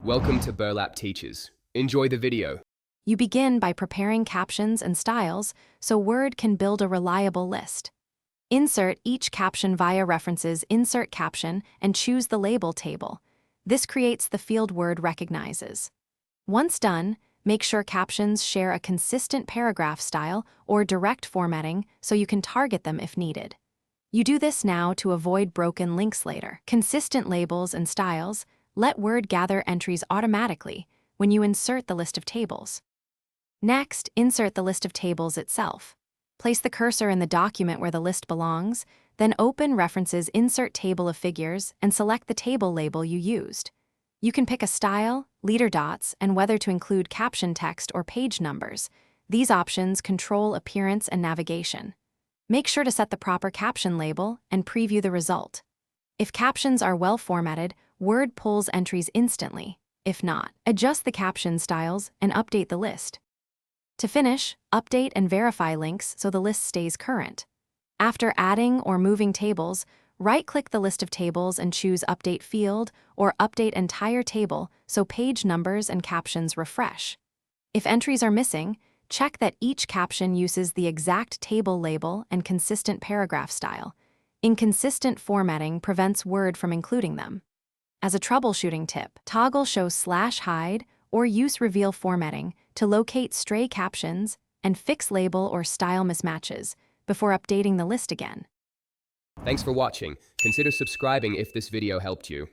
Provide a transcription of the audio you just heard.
Welcome to Burlap Teachers. Enjoy the video. You begin by preparing captions and styles so Word can build a reliable list. Insert each caption via references Insert Caption and choose the label table. This creates the field Word recognizes. Once done, make sure captions share a consistent paragraph style or direct formatting so you can target them if needed. You do this now to avoid broken links later. Consistent labels and styles let Word gather entries automatically when you insert the list of tables. Next, insert the list of tables itself. Place the cursor in the document where the list belongs, then open References Insert Table of Figures and select the table label you used. You can pick a style, leader dots, and whether to include caption text or page numbers. These options control appearance and navigation. Make sure to set the proper caption label and preview the result. If captions are well formatted, Word pulls entries instantly. If not, adjust the caption styles and update the list. To finish, update and verify links so the list stays current. After adding or moving tables, right-click the list of tables and choose Update Field or Update Entire Table so page numbers and captions refresh. If entries are missing, check that each caption uses the exact table label and consistent paragraph style. Inconsistent formatting prevents Word from including them. As a troubleshooting tip, toggle Show /hide or use Reveal formatting to locate stray captions and fix label or style mismatches before updating the list again. Thanks for watching. Consider subscribing if this video helped you.